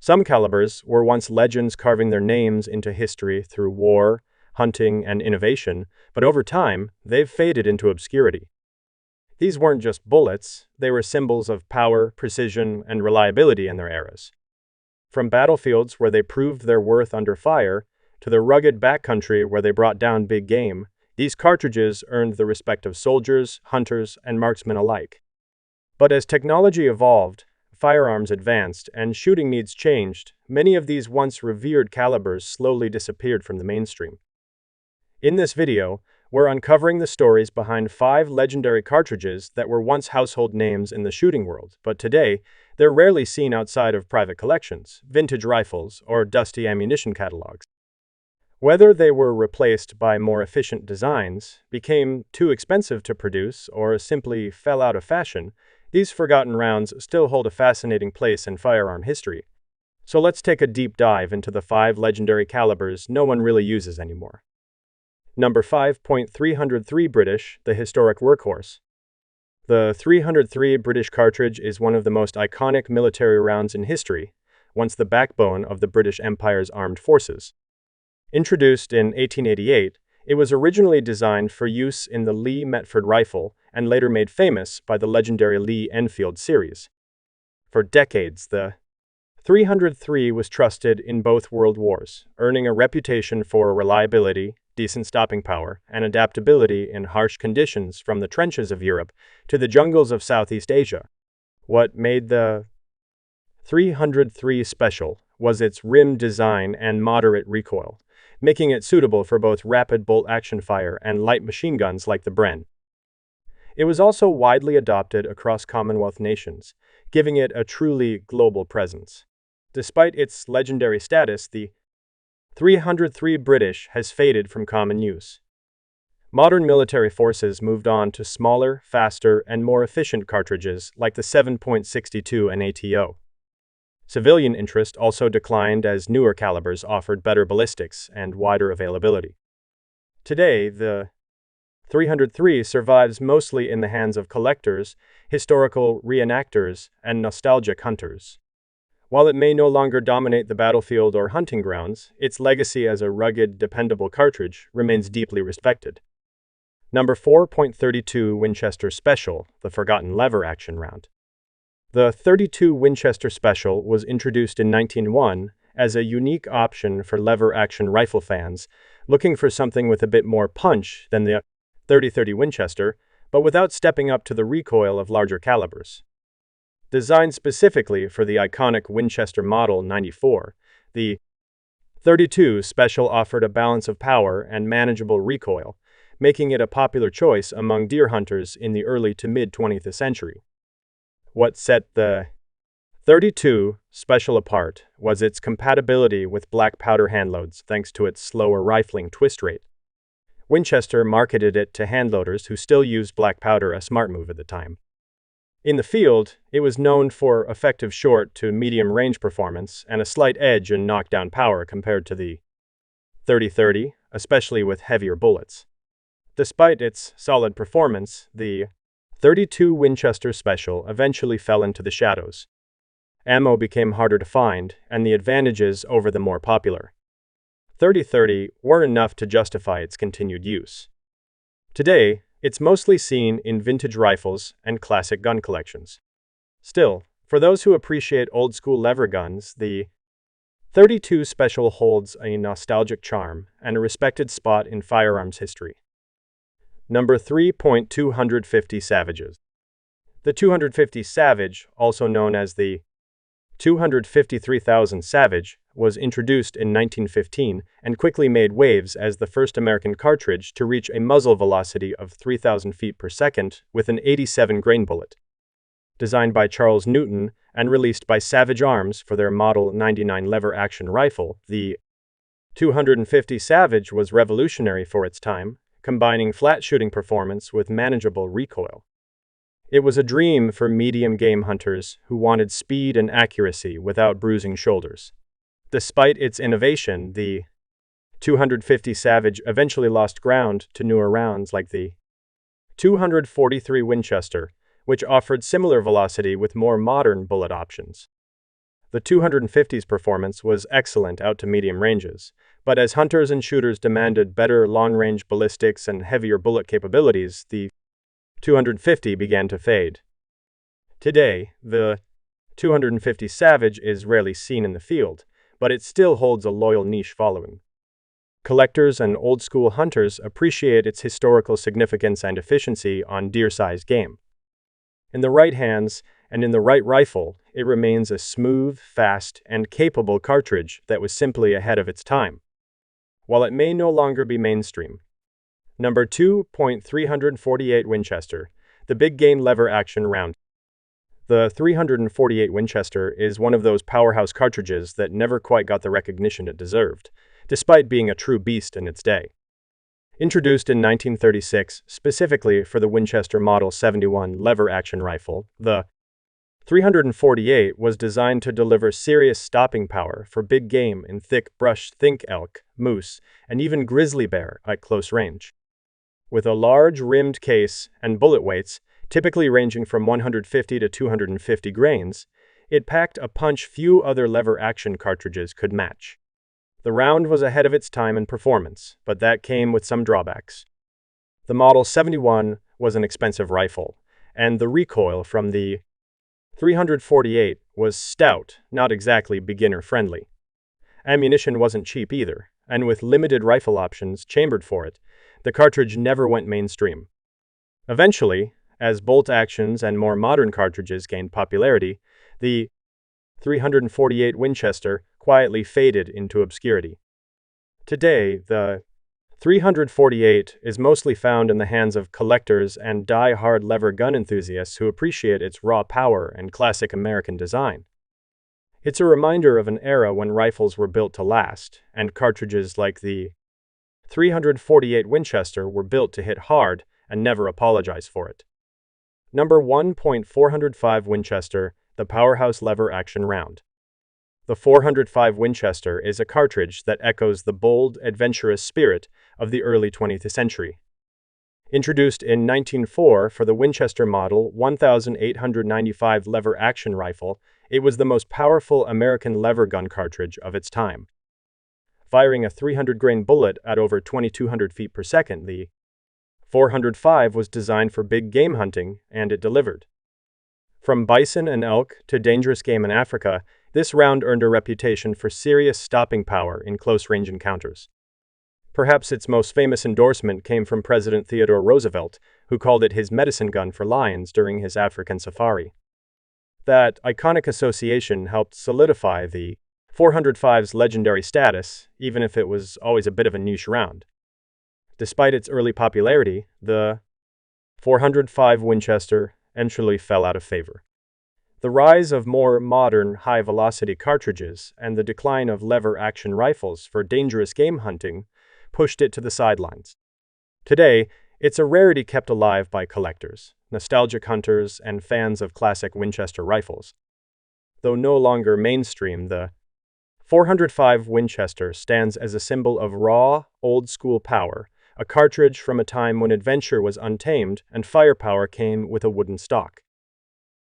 Some calibers were once legends carving their names into history through war, hunting, and innovation, but over time, they've faded into obscurity. These weren't just bullets, they were symbols of power, precision, and reliability in their eras. From battlefields where they proved their worth under fire, to the rugged backcountry where they brought down big game, these cartridges earned the respect of soldiers, hunters, and marksmen alike. But as technology evolved, firearms advanced, and shooting needs changed, many of these once revered calibers slowly disappeared from the mainstream. In this video, we're uncovering the stories behind 5 legendary cartridges that were once household names in the shooting world, but today, they're rarely seen outside of private collections, vintage rifles, or dusty ammunition catalogs. Whether they were replaced by more efficient designs, became too expensive to produce, or simply fell out of fashion, these forgotten rounds still hold a fascinating place in firearm history. So let's take a deep dive into the 5 legendary calibers no one really uses anymore. Number 5.303 British, the historic workhorse. The 303 British cartridge is one of the most iconic military rounds in history, once the backbone of the British Empire's armed forces. Introduced in 1888, it was originally designed for use in the Lee Metford rifle and later made famous by the legendary Lee Enfield series. For decades, the 303 was trusted in both world wars, earning a reputation for reliability, decent stopping power, and adaptability in harsh conditions from the trenches of Europe to the jungles of Southeast Asia. What made the 303 special was its rim design and moderate recoil, making it suitable for both rapid bolt-action fire and light machine guns like the Bren. It was also widely adopted across Commonwealth nations, giving it a truly global presence. Despite its legendary status, the 303 British has faded from common use. Modern military forces moved on to smaller, faster, and more efficient cartridges like the 7.62 and ATO. Civilian interest also declined as newer calibers offered better ballistics and wider availability. Today, the 303 survives mostly in the hands of collectors, historical reenactors, and nostalgic hunters. While it may no longer dominate the battlefield or hunting grounds, its legacy as a rugged, dependable cartridge remains deeply respected. Number 4.32 Winchester Special, the forgotten lever-action round. The .32 Winchester Special was introduced in 1901 as a unique option for lever-action rifle fans looking for something with a bit more punch than the .30 Winchester, but without stepping up to the recoil of larger calibers. Designed specifically for the iconic Winchester Model 94, the .32 Special offered a balance of power and manageable recoil, making it a popular choice among deer hunters in the early to mid-20th century. What set the .32 Special apart was its compatibility with black powder handloads thanks to its slower rifling twist rate. Winchester marketed it to handloaders who still used black powder, a smart move at the time. In the field, it was known for effective short to medium range performance and a slight edge in knockdown power compared to the .30, especially with heavier bullets. Despite its solid performance, the .32 Winchester Special eventually fell into the shadows. Ammo became harder to find, and the advantages over the more popular .30 weren't enough to justify its continued use. Today, it's mostly seen in vintage rifles and classic gun collections. Still, for those who appreciate old-school lever guns, the .32 Special holds a nostalgic charm and a respected spot in firearms history. Number 3.250 Savages. The 250 Savage, also known as the 253,000 Savage, was introduced in 1915 and quickly made waves as the first American cartridge to reach a muzzle velocity of 3,000 feet per second with an 87 grain bullet. Designed by Charles Newton and released by Savage Arms for their Model 99 lever-action rifle, the 250 Savage was revolutionary for its time, combining flat shooting performance with manageable recoil. It was a dream for medium game hunters who wanted speed and accuracy without bruising shoulders. Despite its innovation, the 250 Savage eventually lost ground to newer rounds like the 243 Winchester, which offered similar velocity with more modern bullet options. The 250's performance was excellent out to medium ranges, but as hunters and shooters demanded better long-range ballistics and heavier bullet capabilities, the 250 began to fade. Today, the 250 Savage is rarely seen in the field, but it still holds a loyal niche following. Collectors and old-school hunters appreciate its historical significance and efficiency on deer-sized game. In the right hands and in the right rifle, it remains a smooth, fast, and capable cartridge that was simply ahead of its time. While it may no longer be mainstream. Number 2.348 Winchester, the big game lever action round. The 348 Winchester is one of those powerhouse cartridges that never quite got the recognition it deserved, despite being a true beast in its day. Introduced in 1936 specifically for the Winchester Model 71 lever-action rifle, the 348 was designed to deliver serious stopping power for big game in thick brush. Think elk, moose, and even grizzly bear at close range. With a large rimmed case and bullet weights, typically ranging from 150 to 250 grains, it packed a punch few other lever-action cartridges could match. The round was ahead of its time in performance, but that came with some drawbacks. The Model 71 was an expensive rifle, and the recoil from the 348 was stout, not exactly beginner-friendly. Ammunition wasn't cheap either, and with limited rifle options chambered for it, the cartridge never went mainstream. Eventually, as bolt actions and more modern cartridges gained popularity, the 348 Winchester quietly faded into obscurity. Today, the 348 is mostly found in the hands of collectors and die-hard lever gun enthusiasts who appreciate its raw power and classic American design. It's a reminder of an era when rifles were built to last, and cartridges like the 348 Winchester were built to hit hard and never apologize for it. Number 1.405 Winchester, the powerhouse lever-action round. The 405 Winchester is a cartridge that echoes the bold, adventurous spirit of the early 20th century. Introduced in 1904 for the Winchester Model 1895 lever-action rifle, it was the most powerful American lever gun cartridge of its time. Firing a 300-grain bullet at over 2,200 feet per second, the 405 was designed for big game hunting, and it delivered. From bison and elk to dangerous game in Africa, this round earned a reputation for serious stopping power in close-range encounters. Perhaps its most famous endorsement came from President Theodore Roosevelt, who called it his medicine gun for lions during his African safari. That iconic association helped solidify the 405's legendary status, even if it was always a bit of a niche round. Despite its early popularity, the 405 Winchester eventually fell out of favor. The rise of more modern, high-velocity cartridges and the decline of lever-action rifles for dangerous game hunting pushed it to the sidelines. Today, it's a rarity kept alive by collectors, nostalgic hunters, and fans of classic Winchester rifles. Though no longer mainstream, the 405 Winchester stands as a symbol of raw, old-school power, a cartridge from a time when adventure was untamed and firepower came with a wooden stock.